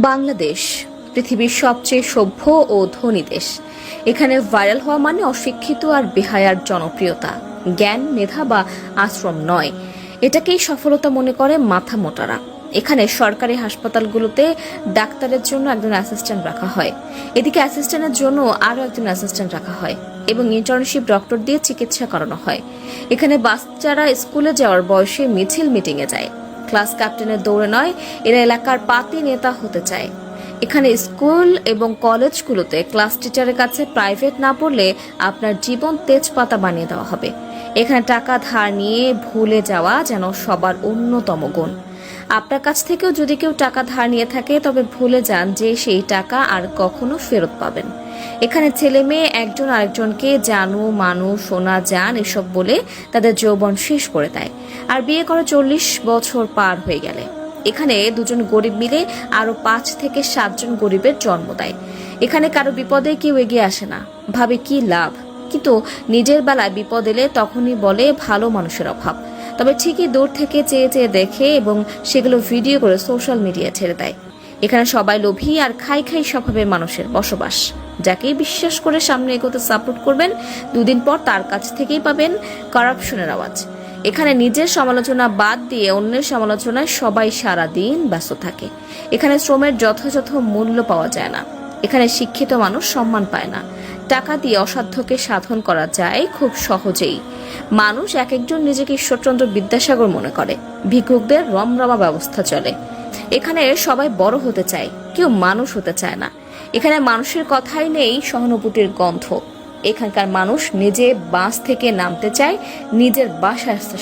বাংলাদেশ পৃথিবীর সবচেয়ে সভ্য ও ধনী দেশ। এখানে ভাইরাল হওয়া মানে অশিক্ষিত আর বেহায়ার জনপ্রিয়তা, জ্ঞান, মেধা বা আশ্রম নয়। এটাকেই সফলতা মনে করে মাথা মোটারা। এখানে সরকারি হাসপাতালগুলোতে ডাক্তারের জন্য একজন অ্যাসিস্ট্যান্ট রাখা হয়, এদিকে অ্যাসিস্ট্যান্টের জন্য আরও একজন অ্যাসিস্ট্যান্ট রাখা হয় এবং ইন্টার্নশিপ ডক্টর দিয়ে চিকিৎসা করানো হয়। এখানে বাচ্চারা স্কুলে যাওয়ার বয়সে মিছিল মিটিংয়ে যায়, ক্লাস ক্যাপ্টেনের দৌড়ে নয়, এরা এলাকার পাতি নেতা হতে চায়। এখানে স্কুল এবং কলেজগুলোতে ক্লাস টিচারের কাছে প্রাইভেট না পড়লে আপনার জীবন তেজপাতা বানিয়ে দেওয়া হবে। এখানে টাকা ধার নিয়ে ভুলে যাওয়া যেন সবার অন্যতম গুণ। আপনার কাছ থেকেও যদি কেউ টাকা ধার নিয়ে থাকে তবে ভুলে যান যে সেই টাকা আর কখনো ফেরত পাবেন। এখানে ছেলে মেয়ে একজন আরেকজনকে জানু, মানু, সোনা, জান এসব বলে তাদের যৌবন শেষ করে দেয়, আর বিয়ে করে 40 বছর পার হয়ে গেলে এখানে দুজন গরিব মিলে আরো 5 থেকে 7 জন গরিবের জন্ম দেয়। এখানে কারো বিপদে কেউ এগিয়ে আসে না, ভাবে কি লাভ, কিন্তু নিজের বেলায় বিপদ এলে তখনই বলে ভালো মানুষের অভাব। তবে ঠিকই দূর থেকে চেয়ে চেয়ে দেখে এবং সেগুলো ভিডিও করে সোশ্যাল মিডিয়া ছেড়ে দেয়। এখানে সবাই লোভী আর খাই খাই স্বভাবের মানুষের বসবাস। যাকেই বিশ্বাস করে সামনে এগোতে সাপোর্ট করবেন, দুদিন পর তার কাছ থেকেই পাবেন করাপশনের আওয়াজ। এখানে নিজের সমালোচনা বাদ দিয়ে অন্যের সমালোচনায় সবাই সারা দিন ব্যস্ত থাকে। এখানে শ্রমের যথাযথ মূল্য পাওয়া যায় না। এখানে শিক্ষিত মানুষ সম্মান পায় না। টাকা দিয়ে অসাধ্যকে সাধন করা যায় খুব সহজেই। মানুষ এক একজন নিজেকে ঈশ্বরচন্দ্র বিদ্যাসাগর মনে করে। ভিক্ষুকদের রমরমা ব্যবস্থা চলে। এখানে সবাই বড় হতে চায়, কেউ মানুষ হতে চায় না। এখানে মানুষের কথাই নেই সহানুভূতির গন্ধ। এখানকার মানুষ নিজে বাস থেকে নামতে চায়, নিজের বাসায় আসতে